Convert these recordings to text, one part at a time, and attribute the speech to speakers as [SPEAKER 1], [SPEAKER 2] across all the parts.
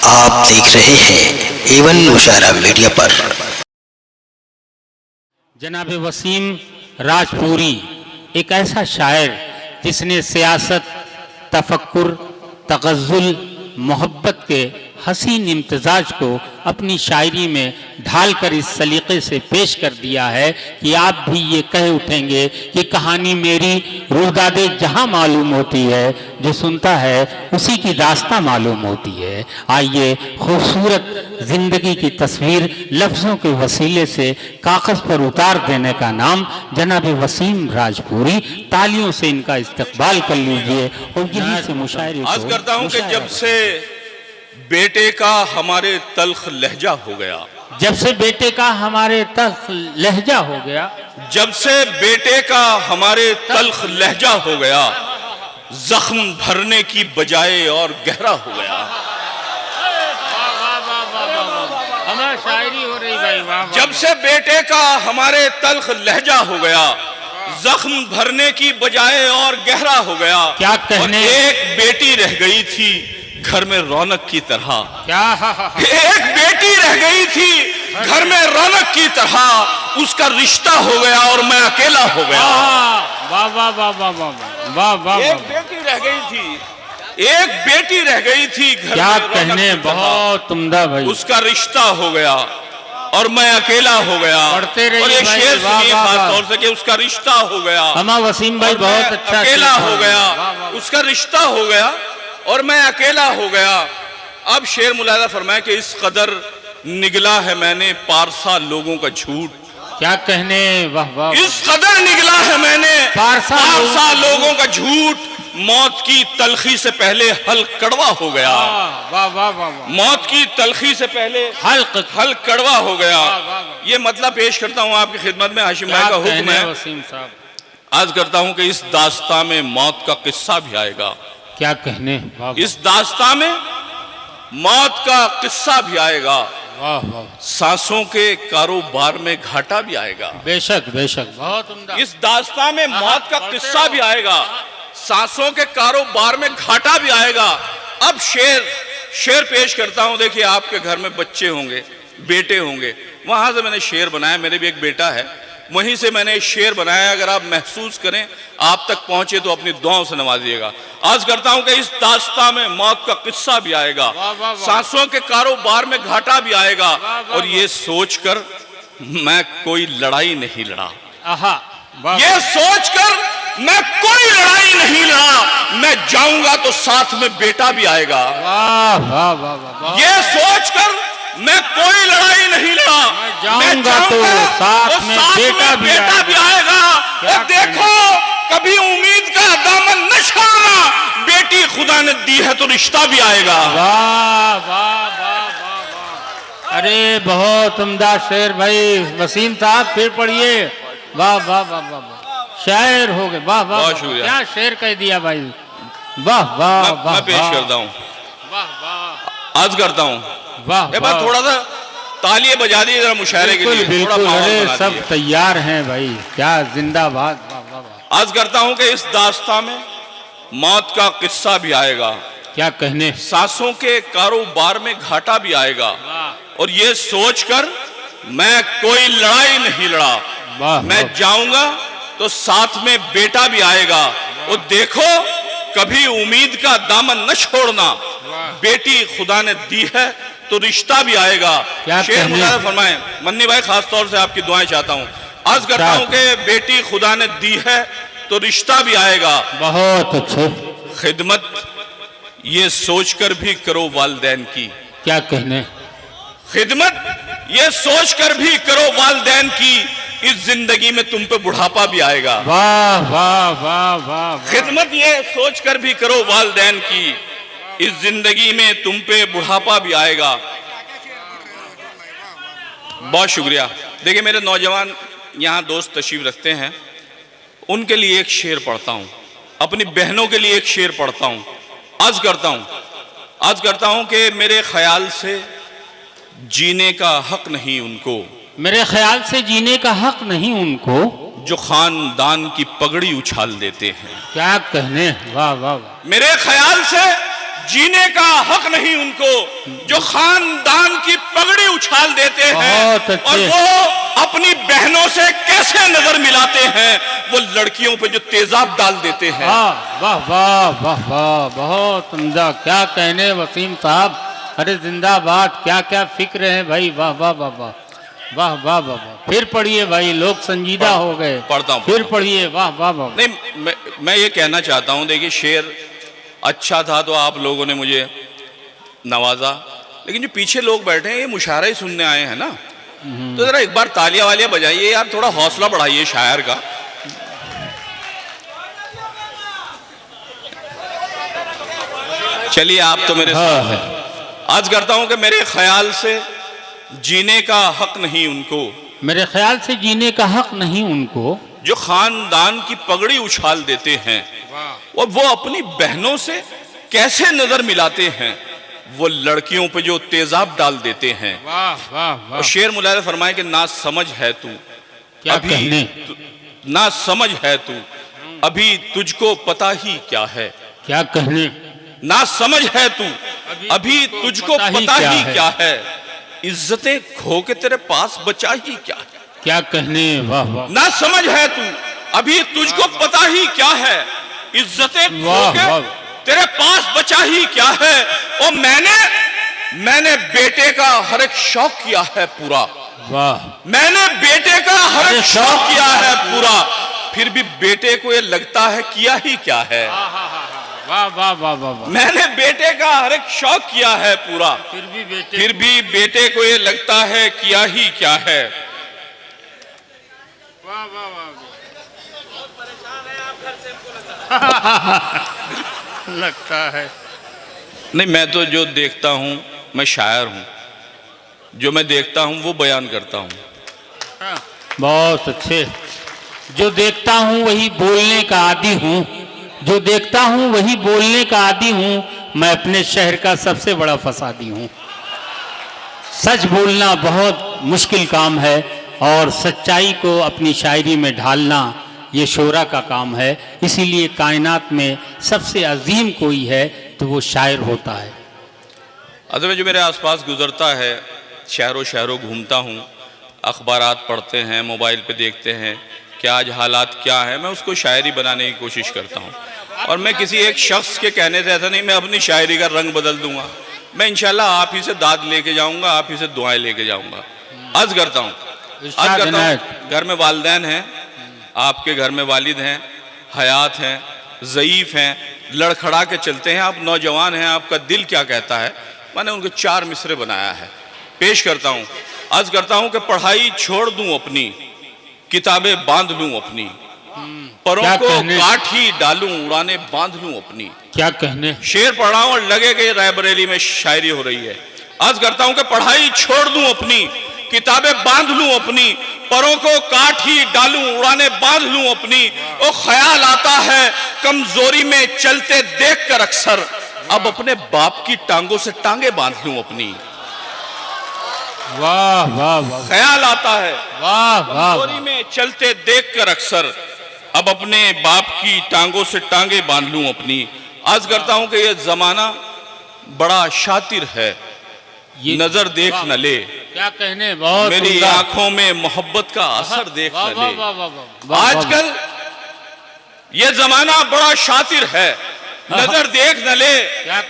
[SPEAKER 1] आप देख रहे हैं एवन मुशायरा मीडिया पर।
[SPEAKER 2] जनाब वसीम राजपुरी एक ऐसा शायर जिसने सियासत, तफक्कुर, तगज़्ज़ुल, मोहब्बत के हसीन इम्तिजाज को अपनी शायरी में ढालकर इस सलीक़े से पेश कर दिया है कि आप भी ये कह उठेंगे कि कहानी मेरी रुदादे जहाँ मालूम होती है, जो सुनता है उसी की दास्तां मालूम होती है। आइए खूबसूरत ज़िंदगी की तस्वीर लफ्ज़ों के वसीले से कागज़ पर उतार देने का नाम जनाब वसीम राजपुरी। तालियों से इनका इस्तकबाल कर लीजिए और यहीं से मुशायरे
[SPEAKER 3] आज करता हूँ कि जब से बेटे का हमारे तल्ख लहजा हो गया,
[SPEAKER 2] जब से बेटे का हमारे तल्ख लहजा हो गया,
[SPEAKER 3] जब से बेटे का हमारे तल्ख लहजा हो गया, जख्म भरने की बजाय और गहरा हो गया।
[SPEAKER 2] हमारी शायरी हो रही भाई।
[SPEAKER 3] जब से बेटे का हमारे तल्ख लहजा हो गया, जख्म भरने की बजाय और गहरा हो गया।
[SPEAKER 2] क्या कहने,
[SPEAKER 3] एक बेटी रह गई थी घर में रौनक की तरह,
[SPEAKER 2] क्या
[SPEAKER 3] एक बेटी रह गई थी घर में रौनक की तरह, उसका रिश्ता हो गया और मैं अकेला हो गया।
[SPEAKER 2] वाह वाह वाह वाह वाह वाह वाह।
[SPEAKER 3] एक बेटी रह गई थी, एक बेटी रह गई थी घर
[SPEAKER 2] क्या
[SPEAKER 3] में
[SPEAKER 2] कहने,
[SPEAKER 3] रौनक की तरह,
[SPEAKER 2] बहुत उम्दा भाई।
[SPEAKER 3] उसका रिश्ता हो गया और मैं अकेला हो गया।
[SPEAKER 2] पढ़ते रहिए
[SPEAKER 3] और ये
[SPEAKER 2] भाई,
[SPEAKER 3] शेर
[SPEAKER 2] वाह,
[SPEAKER 3] सुनिए
[SPEAKER 2] वाह,
[SPEAKER 3] खास
[SPEAKER 2] वाह।
[SPEAKER 3] तौर से कि उसका रिश्ता हो गया,
[SPEAKER 2] हमा वसीम भाई
[SPEAKER 3] और मैं
[SPEAKER 2] बहुत अच्छा
[SPEAKER 3] अकेला
[SPEAKER 2] शेर
[SPEAKER 3] हो
[SPEAKER 2] था।
[SPEAKER 3] गया,
[SPEAKER 2] वाह, वाह, वाह।
[SPEAKER 3] उसका रिश्ता हो गया और मैं अकेला हो गया। अब शेर मुलाहिजा फरमाए कि इस कदर निगला है मैंने पारसा लोगों का झूठ,
[SPEAKER 2] क्या कहने, वाह वाह।
[SPEAKER 3] इस कदर निगला है मैंने
[SPEAKER 2] पारसा
[SPEAKER 3] लोगों का झूठ, मौत की तलखी से पहले हल कड़वा हो गया।
[SPEAKER 2] वाह वाह वाह वाह।
[SPEAKER 3] मौत की तलखी से पहले हल कड़वा हो गया। ये मतलब पेश करता हूँ आपकी खिदमत में, हाशिम भाई का हुक्म है।
[SPEAKER 2] वसीम साहब
[SPEAKER 3] आज करता हूँ कि इस दास्तां में मौत का किस्सा भी आएगा।
[SPEAKER 2] क्या कहने, वाह
[SPEAKER 3] इस दास्तां में मौत का किस्सा भी आएगा,
[SPEAKER 2] वाह वाह।
[SPEAKER 3] सांसों के कारोबार में घाटा भी आएगा।
[SPEAKER 2] बेशक बेशक, बहुत उम्दा।
[SPEAKER 3] इस दास्तां में मौत का किस्सा भी आएगा, सांसों के कारोबार में घाटा भी आएगा। अब शेर पेश करता हूं। देखिए, आपके घर में बच्चे होंगे, बेटे होंगे, वहां से मैंने शेर बनाया। मेरे भी एक बेटा है, वहीं से मैंने शेर बनाया। अगर आप महसूस करें, आप तक पहुंचे तो अपनी दुआओं से नवाजिएगा। आज करता हूं कि इस दास्तां में मौत का किस्सा भी आएगा, सांसों के कारोबार में घाटा भी आएगा, और ये सोचकर मैं कोई लड़ाई नहीं लड़ा, ये सोचकर मैं कोई लड़ाई नहीं लड़ा, मैं जाऊंगा तो साथ में बेटा भी आएगा।
[SPEAKER 2] वाह वाह वाह वाह।
[SPEAKER 3] ये सोचकर मैं कोई लड़ाई नहीं लड़ा, मैं
[SPEAKER 2] जाऊंगा तो साथ में बेटा भी
[SPEAKER 3] आएगा। और देखो, कभी उम्मीद का दामन न छोड़ना, बेटी खुदा ने दी है तो रिश्ता भी आएगा।
[SPEAKER 2] वाह वाह वाह वाह। अरे बहुत उम्दा शेर भाई वसीम साहब, फिर पढ़िए। वाह वाह वाह वाह, शायर हो गए। वाह वाह,
[SPEAKER 3] बहुत शुक्रिया।
[SPEAKER 2] क्या शेर कह दिया भाई। वाह वाह वाह।
[SPEAKER 3] मैं पेश करता हूँ,
[SPEAKER 2] वाह वाह।
[SPEAKER 3] आज करता हूँ।
[SPEAKER 2] वाह वाह।
[SPEAKER 3] थोड़ा सा तालियां बजा दी जरा मुशायरे के लिए, थोड़ा
[SPEAKER 2] बिल्कुल।
[SPEAKER 3] माहौल
[SPEAKER 2] अरे
[SPEAKER 3] बना
[SPEAKER 2] सब
[SPEAKER 3] दिए।
[SPEAKER 2] तैयार हैं भाई, क्या जिंदाबाद। वाह वाह वाह।
[SPEAKER 3] आज करता हूं कि इस दास्तां में मौत का किस्सा भी आएगा,
[SPEAKER 2] क्या कहने,
[SPEAKER 3] सांसों के कारोबार में घाटा भी आएगा, और ये सोचकर मैं कोई लड़ाई नहीं लड़ा,
[SPEAKER 2] वाह
[SPEAKER 3] मैं जाऊंगा तो साथ में बेटा भी आएगा। और देखो, कभी उम्मीद का दामन न छोड़ना, बेटी खुदा ने दी है तो रिश्ता भी आएगा। शेर मुलाहिजा फरमाएं। मन्नी भाई, खास तौर से आपकी दुआएं चाहता हूं। आज करता हूं कि बेटी खुदा ने दी है तो रिश्ता भी आएगा।
[SPEAKER 2] बहुत अच्छे।
[SPEAKER 3] खिदमत ये सोचकर भी करो वालिदैन की,
[SPEAKER 2] क्या कहने,
[SPEAKER 3] खिदमत ये सोचकर भी करो वालिदैन की, इस जिंदगी में तुम पे बुढ़ापा भी आएगा।
[SPEAKER 2] वाह वाह वाह वाह।
[SPEAKER 3] खिदमत ये सोचकर भी करो वालिदैन की, इस जिंदगी में तुम पे बुढ़ापा भी आएगा। बहुत शुक्रिया। देखिए, मेरे नौजवान यहाँ दोस्त तशरीफ रखते हैं, उनके लिए एक शेर पढ़ता हूँ, अपनी बहनों के लिए एक शेर पढ़ता हूँ। आज करता हूँ कि मेरे ख्याल से जीने का हक नहीं उनको,
[SPEAKER 2] मेरे ख्याल से जीने का हक नहीं उनको,
[SPEAKER 3] जो खानदान की पगड़ी उछाल देते हैं।
[SPEAKER 2] क्या कहने, वाह वाह वाह।
[SPEAKER 3] मेरे ख्याल से जीने का हक नहीं उनको जो खानदान की पगड़ी उछाल देते हैं और वो अपनी बहनों से कैसे नजर मिलाते हैं, वो लड़कियों पे जो तेजाब डाल देते हैं।
[SPEAKER 2] वाह वाह वाह वाह, बहुत उम्दा। क्या कहने वसीम साहब, अरे जिंदाबाद, क्या क्या फिक्र है भाई। वाह वाह वाह वाह वाह वाह वाह वाह। फिर पढ़िए भाई, लोग संजीदा हो गए।
[SPEAKER 3] पढ़ता हूँ,
[SPEAKER 2] फिर पढ़िए। वाह वाह वाह।
[SPEAKER 3] नहीं, मैं ये कहना चाहता हूँ, देखिए शेर अच्छा था तो आप लोगों ने मुझे नवाजा, लेकिन जो पीछे लोग बैठे हैं ये मुशायरा ही सुनने आए हैं ना, तो जरा एक बार तालियां वालियां बजाइए यार, थोड़ा हौसला बढ़ाइए शायर का। चलिए आप तो मेरे साथ हैं। आज करता हूं कि मेरे ख्याल से जीने का हक नहीं उनको,
[SPEAKER 2] मेरे ख्याल से जीने का हक नहीं उनको
[SPEAKER 3] जो खानदान की पगड़ी उछाल देते हैं और वो अपनी बहनों से कैसे नजर मिलाते हैं, वो लड़कियों पे जो तेजाब डाल देते हैं।
[SPEAKER 2] वाह वाह वाह।
[SPEAKER 3] और शेर मुलायम फरमाए कि ना समझ है तू,
[SPEAKER 2] क्या कहने,
[SPEAKER 3] ना समझ है तू, अभी तुझको पता ही क्या है।
[SPEAKER 2] क्या कहने,
[SPEAKER 3] ना समझ है तू, अभी तुझको पता ही क्या है। इज्जतें खो के तेरे पास बचा ही क्या है।
[SPEAKER 2] क्या कहने, वाह वाह।
[SPEAKER 3] ना समझ है तू, अभी तुझको पता ही क्या है। इज्जतें खो के तेरे पास बचा ही क्या है। और मैंने बेटे का हर एक शौक किया है पूरा।
[SPEAKER 2] वाह।
[SPEAKER 3] मैंने बेटे का हर एक शौक किया है पूरा, फिर भी बेटे को ये लगता है किया ही क्या है।
[SPEAKER 2] वाह वाह वाह वाह।
[SPEAKER 3] मैंने बेटे का हर एक शौक किया है पूरा, फिर भी बेटे को ये लगता है किया ही क्या है।
[SPEAKER 2] वाह वाह वाह। लगता है
[SPEAKER 3] नहीं, मैं तो जो देखता हूं, मैं शायर हूं, जो मैं देखता हूं वो बयान करता हूं।
[SPEAKER 2] बहुत अच्छे। जो देखता हूं वही बोलने का आदी हूं, जो देखता हूं वही बोलने का आदी हूं। मैं अपने शहर का सबसे बड़ा फसादी हूं। सच बोलना बहुत मुश्किल काम है और सच्चाई को अपनी शायरी में ढालना ये शोरा का काम है। इसीलिए कायनात में सबसे अजीम कोई है तो वो शायर होता है।
[SPEAKER 3] असल में जो मेरे आसपास गुजरता है, शहरों शहरों घूमता हूँ, अखबारात पढ़ते हैं, मोबाइल पे देखते हैं कि आज हालात क्या है, मैं उसको शायरी बनाने की कोशिश करता हूँ। और मैं किसी एक शख्स के कहने से ऐसा नहीं मैं अपनी शायरी का रंग बदल दूंगा। मैं इंशाल्लाह आप ही से दाद लेके जाऊंगा, आप ही से दुआएं लेके जाऊंगा। अर्ज करता हूँ, घर में वालिदैन हैं, आपके घर में वालिद हैं, हयात हैं, ज़ईफ़ हैं, लड़खड़ा के चलते हैं, आप नौजवान हैं, आपका दिल क्या कहता है। मैंने उनको 4 मिसरे बनाया है, पेश करता हूँ। अर्ज करता हूँ कि पढ़ाई छोड़ दूँ अपनी, किताबें बांध लूँ अपनी, परों को काट ही डालूं, उड़ाने बांध लूं अपनी।
[SPEAKER 2] क्या कहने।
[SPEAKER 3] शेर पढ़ रहा हूं और लगे कि रायबरेली में शायरी हो रही है। अर्ज करता हूं कि पढ़ाई छोड़ दूं अपनी, किताबें बांध लूं अपनी, परों को काट ही डालूं, उड़ाने बांध लूं अपनी। ओ ख्याल आता है कमजोरी में चलते देख कर अक्सर, अब अपने बाप की टांगों से टांगे बांध लूं अपनी।
[SPEAKER 2] वाह वाह वाह।
[SPEAKER 3] ख्याल आता है
[SPEAKER 2] वाह वाह,
[SPEAKER 3] कमजोरी में चलते देख कर अक्सर, अब अपने बाप की टांगों से टांगे बांध लूं अपनी। आज करता हूं कि ये जमाना बड़ा शातिर है, नजर देख न ले।
[SPEAKER 2] क्या कहने, बहुत
[SPEAKER 3] मेरी आंखों में मोहब्बत का असर देख न ले। आजकल ये जमाना बड़ा शातिर है, नजर देख न ले,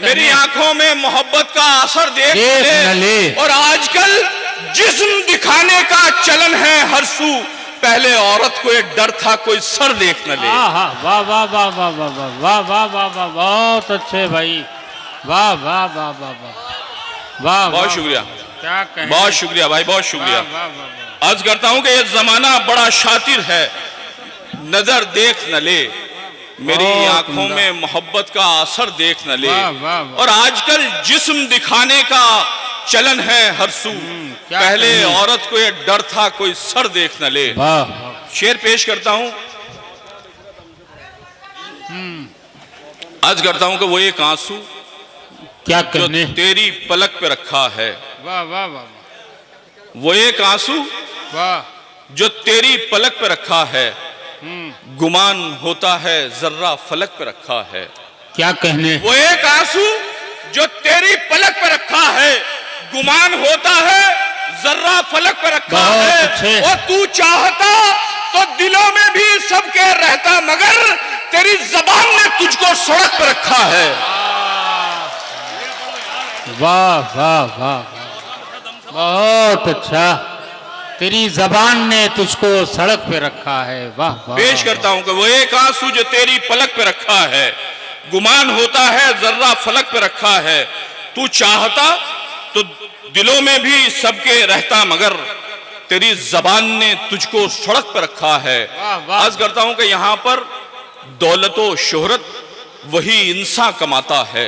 [SPEAKER 3] मेरी आंखों में मोहब्बत का असर देख न ले। और आजकल जिस्म दिखाने का चलन है हर सू, पहले औरत को एक डर था कोई सर देख न ले।
[SPEAKER 2] वाह वाह वाह वाह वाह वाह वाह वाह वाह वाह, बहुत अच्छे भाई। वाह वाह वाह वाह वाह वाह,
[SPEAKER 3] बहुत शुक्रिया।
[SPEAKER 2] क्या कहें,
[SPEAKER 3] बहुत शुक्रिया भाई, बहुत शुक्रिया। अर्ज करता हूं कि ये जमाना बड़ा शातिर है, नजर देख न ले, मेरी आंखों में मोहब्बत का असर देख न ले। और आजकल जिस्म दिखाने का चलन है हर सू, पहले औरत को ये डर था कोई सर देख न ले। शेर पेश करता हूं, अर्ज करता हूं कि वो एक आंसू
[SPEAKER 2] क्या
[SPEAKER 3] जो तेरी पलक पे रखा है।
[SPEAKER 2] वाह वाह वाह।
[SPEAKER 3] वो एक आंसू जो तेरी पलक पे रखा है, गुमान होता है जर्रा फलक पे रखा है।
[SPEAKER 2] क्या कहने।
[SPEAKER 3] वो एक आंसू जो तेरी पलक पे रखा है, गुमान होता है जर्रा फलक पे रखा है, और तू चाहता तो दिलों में भी सबके रहता, मगर तेरी जबान ने तुझको सड़क पे रखा है।
[SPEAKER 2] वाह वाह वाह, बहुत अच्छा। तेरी जबान ने तुझको सड़क पे रखा है। वाह वाह।
[SPEAKER 3] पेश करता हूं कि वो एक आंसू जो तेरी पलक पे रखा है, गुमान होता है जर्रा फलक पे रखा है, तू चाहता तो दिलों में भी सबके रहता, मगर तेरी जबान ने तुझको सड़क पे रखा है। अर्ज करता हूं कि यहां पर दौलत व शोहरत वही इंसान कमाता है।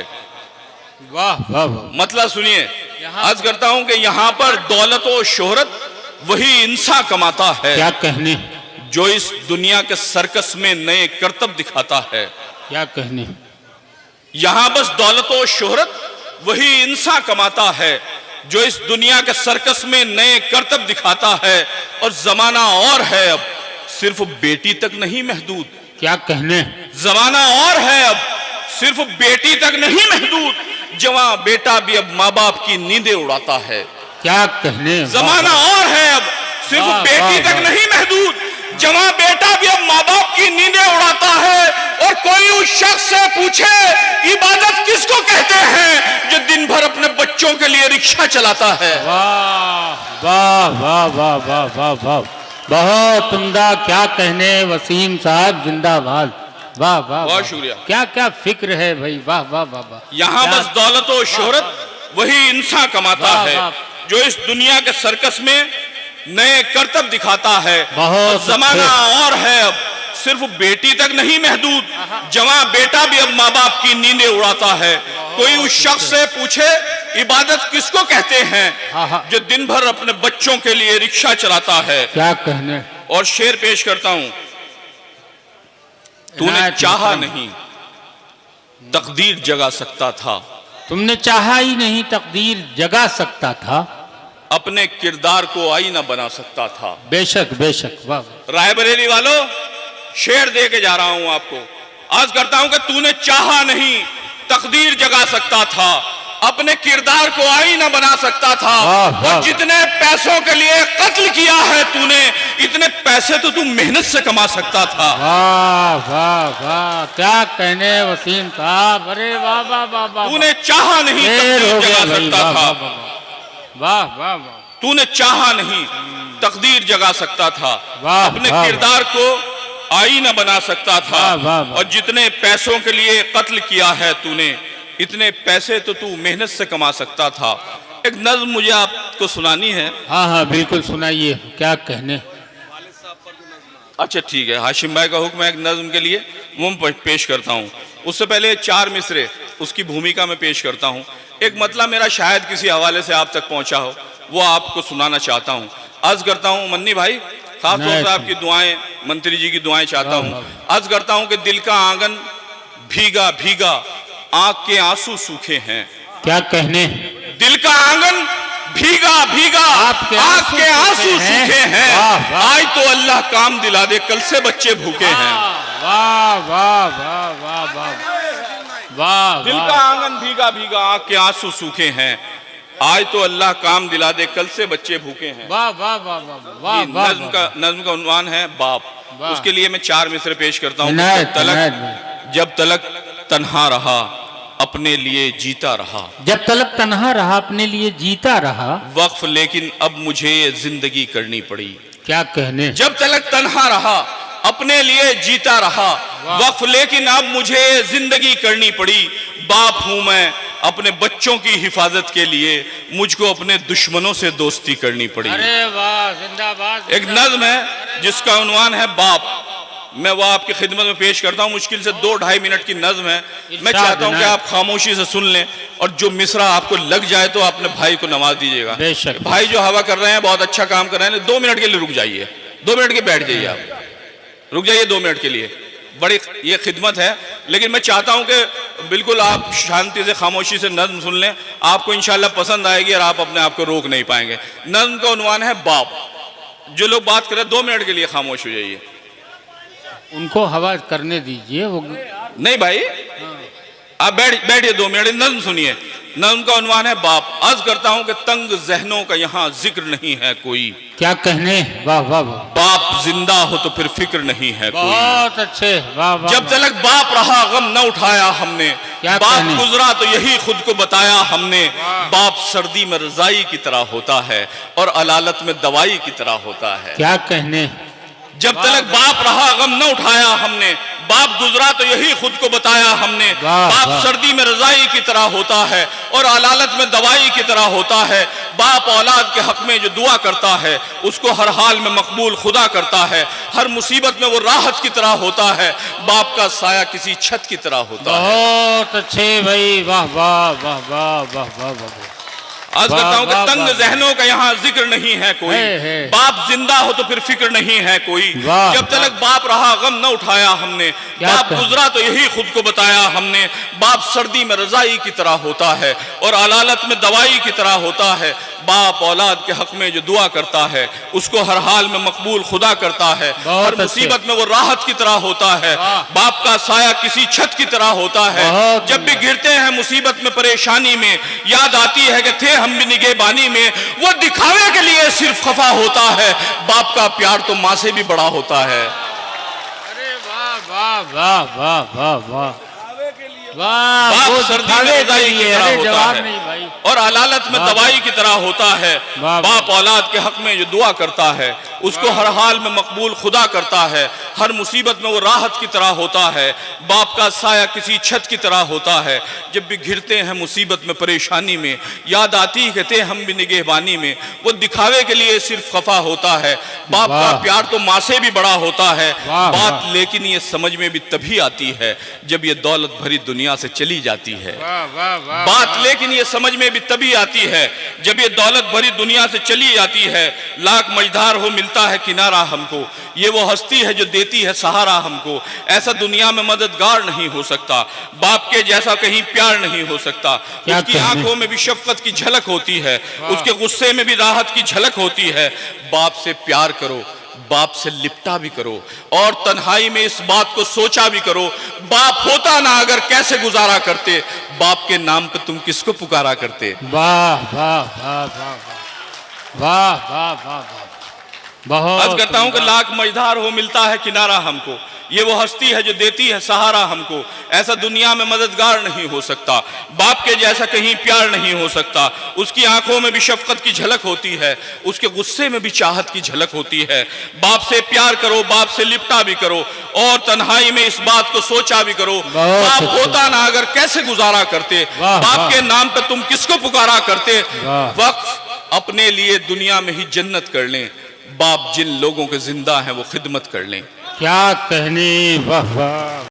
[SPEAKER 2] वाह वाह।
[SPEAKER 3] मतलब सुनिए, अर्ज करता हूं कि यहां पर दौलत व शोहरत वही इंसान कमाता है।
[SPEAKER 2] क्या कहने,
[SPEAKER 3] जो इस दुनिया के सर्कस में नए करतब दिखाता है।
[SPEAKER 2] क्या कहने।
[SPEAKER 3] यहां बस दौलत व शोहरत वही इंसान कमाता है जो इस दुनिया के सर्कस में नए करतब दिखाता है। और जमाना और है अब, सिर्फ बेटी तक नहीं महदूद।
[SPEAKER 2] क्या कहने।
[SPEAKER 3] जमाना और है अब, सिर्फ बेटी तक नहीं महदूद, जवां बेटा भी अब माँ बाप की नींदें उड़ाता है।
[SPEAKER 2] क्या कहने।
[SPEAKER 3] जमाना और है अब, सिर्फ बेटी तक नहीं महदूद, जवां बेटा भी अब माँ बाप की नींदें उड़ाता है। और कोई उस शख्स से पूछे इबादत किसको कहते हैं जो दिन भर अपने बच्चों के लिए रिक्शा चलाता है।
[SPEAKER 2] वाह वाह वाह वाह वाह वाह वाह, बहुत उम्दा। क्या कहने वसीम साहब, जिंदाबाद। वाह वाह,
[SPEAKER 3] बहुत शुक्रिया।
[SPEAKER 2] क्या क्या फिक्र है भाई। वाह वाह वाह वाह।
[SPEAKER 3] यहाँ बस दौलत और शोहरत वही इंसान कमाता है जो इस दुनिया के सर्कस में नए करतब दिखाता है।
[SPEAKER 2] बहुत
[SPEAKER 3] जमाना और है अब, सिर्फ बेटी तक नहीं महदूद, जवां बेटा भी अब माँ बाप की नींदें उड़ाता है। कोई उस शख्स से पूछे इबादत किसको कहते हैं जो दिन भर अपने बच्चों के लिए रिक्शा चलाता है।
[SPEAKER 2] क्या कहने।
[SPEAKER 3] और शेर पेश करता हूं, तूने चाहा नहीं तकदीर जगा सकता था।
[SPEAKER 2] तुमने चाहा ही नहीं तकदीर जगा सकता था।
[SPEAKER 3] अपने किरदार को आईना बना सकता था।
[SPEAKER 2] बेशक बेशक। वाह।
[SPEAKER 3] रायबरेली वालों, शेर दे के जा रहा हूं आपको। आज करता हूं कि तूने चाहा नहीं तकदीर जगा सकता था, अपने किरदार को आईना बना सकता था। और जितने पैसों के लिए कत्ल किया है तूने, इतने पैसे तो तू मेहनत से कमा सकता था।
[SPEAKER 2] वाह वाह वाह, क्या कहने वसीम साहब। अरे वाह वाह वाह वाह।
[SPEAKER 3] तूने चाहा नहीं तकदीर जगा सकता था।
[SPEAKER 2] वाह वाह वाह।
[SPEAKER 3] तूने चाहा नहीं तकदीर जगा सकता था, अपने किरदार को आईना बना सकता था। और जितने पैसों के लिए कत्ल किया है तूने, इतने पैसे तो तू मेहनत से कमा सकता था। एक नज्म मुझे आपको सुनानी है।
[SPEAKER 2] हाँ हाँ बिल्कुल सुनाइए। क्या कहने।
[SPEAKER 3] अच्छा ठीक है, हाशिम भाई का हुक्म है एक नज्म के लिए, वो मैं पेश करता हूँ। उससे पहले 4 मिसरे उसकी भूमिका में पेश करता हूँ। एक मतलब मेरा शायद किसी हवाले से आप तक पहुँचा हो, वो आपको सुनाना चाहता हूँ। अर्ज करता हूँ मन्नी भाई, खास तौर से आपकी दुआएं, मंत्री जी की दुआएं चाहता हूँ। अर्ज करता हूँ कि दिल का आंगन भीगा भीगा, आंख के आंसू सूखे हैं।
[SPEAKER 2] क्या कहने।
[SPEAKER 3] दिल का आंगन भीगा भीगा, आंख के आंसू सूखे हैं। आज तो अल्लाह काम दिला दे, कल से बच्चे भूखे हैं।
[SPEAKER 2] वाह वाह वाह वाह वाह वाह।
[SPEAKER 3] दिल का आंगन भीगा भीगा, आंख के आंसू सूखे हैं। आज तो अल्लाह काम दिला दे, कल से बच्चे भूखे हैं।
[SPEAKER 2] वाह वाह वाह वाह वाह।
[SPEAKER 3] नज्म का उन्वान है बाप। उसके लिए मैं 4 मिसरे पेश करता हूँ। जब तलक तन्हा रहा, अपने लिए जीता रहा।
[SPEAKER 2] जब तलक तन्हा रहा, अपने लिए जीता रहा।
[SPEAKER 3] वक्फ लेकिन अब मुझे ये जिंदगी करनी पड़ी।
[SPEAKER 2] क्या कहने।
[SPEAKER 3] जब तलक तन्हा रहा, अपने लिए जीता रहा। वक्फ लेकिन अब मुझे ये जिंदगी करनी पड़ी। बाप हूं मैं, अपने बच्चों की हिफाजत के लिए मुझको अपने दुश्मनों से दोस्ती करनी पड़ी।
[SPEAKER 2] अरे वाह, जिंदाबाद।
[SPEAKER 3] एक नज्म है जिसका उन्वान है बाप। मैं वो आपकी खिदमत में पेश करता हूँ। मुश्किल से 2-2.5 मिनट की नज्म है। मैं चाहता हूँ कि आप खामोशी से सुन लें, और जो मिसरा आपको लग जाए तो अपने भाई को नवाज दीजिएगा। भाई जो हवा कर रहे हैं, बहुत अच्छा काम कर रहे हैं, 2 मिनट के लिए रुक जाइए। 2 मिनट के बैठ जाइए, आप रुक जाइए 2 मिनट के लिए। बड़ी ये खिदमत है, लेकिन मैं चाहता हूं कि बिल्कुल आप शांति से खामोशी से नज्म सुन लें। आपको इंशाल्लाह पसंद आएगी और आप अपने आप को रोक नहीं पाएंगे। नज्म का उन्वान है बाप। जो लोग बात कर रहे हैं 2 मिनट के लिए खामोश हो जाइए।
[SPEAKER 2] उनको हवा करने दीजिए। वो
[SPEAKER 3] नहीं भाई, आप बैठिए 2 मिनट, नज्म सुनिए। नज्म का उन्वान है बाप। अर्ज करता हूं कि तंग जहनों का यहाँ जिक्र नहीं है कोई।
[SPEAKER 2] क्या कहने, वाह वाह वाह,
[SPEAKER 3] बाप जिंदा हो तो फिर फिक्र नहीं है कोई।
[SPEAKER 2] बहुत अच्छे, वाह वाह।
[SPEAKER 3] जब तलक बाप रहा गम न उठाया हमने,
[SPEAKER 2] क्या
[SPEAKER 3] बाप
[SPEAKER 2] कहने?
[SPEAKER 3] गुजरा तो यही खुद को बताया हमने। बाप सर्दी में रजाई की तरह होता है और अलालत में दवाई की तरह होता है।
[SPEAKER 2] क्या कहने,
[SPEAKER 3] जब तलक बाप रहा गम न उठाया हमने, बाप गुजरा तो यही खुद को बताया हमने।
[SPEAKER 2] वाह,
[SPEAKER 3] बाप
[SPEAKER 2] वाह।
[SPEAKER 3] सर्दी में रजाई की तरह होता है और अलालत में दवाई की तरह होता है। बाप औलाद के हक में जो दुआ करता है उसको हर हाल में मकबूल खुदा करता है। हर मुसीबत में वो राहत की तरह होता है। बाप का साया किसी छत की तरह होता है।
[SPEAKER 2] बहुत अच्छे भाई, वाह वाह वाह वाह वाह वाह वाह।
[SPEAKER 3] आज
[SPEAKER 2] वाह,
[SPEAKER 3] करता हूं कि
[SPEAKER 2] वाह,
[SPEAKER 3] तंग
[SPEAKER 2] वाह।
[SPEAKER 3] जहनों का यहाँ जिक्र नहीं है कोई।
[SPEAKER 2] है।
[SPEAKER 3] बाप जिंदा हो तो फिर फिक्र नहीं है कोई।
[SPEAKER 2] वाह,
[SPEAKER 3] जब तलक बाप रहा गम न उठाया हमने,
[SPEAKER 2] क्या
[SPEAKER 3] बाप
[SPEAKER 2] कहा?
[SPEAKER 3] गुजरा तो यही खुद को बताया हमने। बाप सर्दी में रजाई की तरह होता है और अलालत में दवाई की तरह होता है। बाप औलाद के हक में जो दुआ करता है उसको हर हाल में मकबूल खुदा करता है।
[SPEAKER 2] बहुत
[SPEAKER 3] हर
[SPEAKER 2] अच्छे।
[SPEAKER 3] मुसीबत में वो राहत की तरह होता है।
[SPEAKER 2] वाह।
[SPEAKER 3] बाप का साया किसी छत की तरह होता है।
[SPEAKER 2] बहुत
[SPEAKER 3] जब भी गिरते हैं मुसीबत में परेशानी में, याद आती है कि थे हम भी निगहबानी में। वो दिखावे के लिए सिर्फ खफा होता है। बाप का प्यार तो माँ से भी बड़ा होता है।
[SPEAKER 2] अरे वाह वाह वाह वाह वाह वाह वाह,
[SPEAKER 3] बाप
[SPEAKER 2] वो
[SPEAKER 3] सर्दी
[SPEAKER 2] दिखावे
[SPEAKER 3] में
[SPEAKER 2] के
[SPEAKER 3] रजाई की
[SPEAKER 2] लिए,
[SPEAKER 3] तरह
[SPEAKER 2] अरे
[SPEAKER 3] होता
[SPEAKER 2] जवाब
[SPEAKER 3] है
[SPEAKER 2] नहीं भाई।
[SPEAKER 3] और अलालत में
[SPEAKER 2] वाह,
[SPEAKER 3] दवाई की तरह होता है।
[SPEAKER 2] वाह,
[SPEAKER 3] बाप औलाद के हक में जो दुआ करता है उसको हर हाल में मकबूल खुदा करता है। हर मुसीबत में वो राहत की तरह होता है। बाप का साया किसी छत की तरह होता है। जब भी घिरते हैं मुसीबत में परेशानी में, याद आती कहते हम भी निगहबानी में। वो दिखावे के लिए सिर्फ खफा होता है। बाप का
[SPEAKER 2] वाह।
[SPEAKER 3] प्यार तो माँ से भी बड़ा होता है।
[SPEAKER 2] वाह,
[SPEAKER 3] बात
[SPEAKER 2] वाह।
[SPEAKER 3] लेकिन ये समझ में भी तभी आती है जब ये दौलत भरी दुनिया से चली जाती है।
[SPEAKER 2] वाह वाह वाह,
[SPEAKER 3] बात लेकिन ये समझ में भी तभी आती है जब ये दौलत भरी दुनिया से चली जाती है। लाख मझधार हो मिलता है किनारा हमको, ये वो हस्ती है जो देती है सहारा हमको। ऐसा दुनिया में मददगार नहीं हो सकता, बाप के जैसा कहीं प्यार नहीं हो सकता।
[SPEAKER 2] क्या
[SPEAKER 3] उसकी
[SPEAKER 2] कहने?
[SPEAKER 3] आंखों में भी शफकत की झलक होती है, उसके गुस्से में भी राहत की झलक होती है। बाप से प्यार करो, बाप से लिपटा भी करो और तन्हाई में इस बात को सोचा भी करो, बाप होता ना अगर कैसे गुजारा करते। बाप के नाम पे तुम किसको पुकारा करते।
[SPEAKER 2] वाह वाह वाह वाह वाह वाह वाह वाह, बहुत
[SPEAKER 3] अर्ज करता हूं कि लाख मझधार हो मिलता है किनारा हमको, ये वो हस्ती है जो देती है सहारा हमको। ऐसा दुनिया में मददगार नहीं हो सकता, बाप के जैसा कहीं प्यार नहीं हो सकता। उसकी आंखों में भी शफकत की झलक होती है, उसके गुस्से में भी चाहत की झलक होती है। बाप से प्यार करो, बाप से लिपटा भी करो और तन्हाई में इस बात को सोचा भी करो, बाप
[SPEAKER 2] अच्छे।
[SPEAKER 3] होता ना अगर कैसे गुजारा करते।
[SPEAKER 2] वाह,
[SPEAKER 3] बाप
[SPEAKER 2] वाह।
[SPEAKER 3] के नाम पे तुम किसको पुकारा करते।
[SPEAKER 2] वाह।
[SPEAKER 3] वक्त अपने लिए दुनिया में ही जन्नत कर लें, बाप जिन लोगों के जिंदा हैं वो खिदमत कर लें।
[SPEAKER 2] क्या कहने, वाह वाह।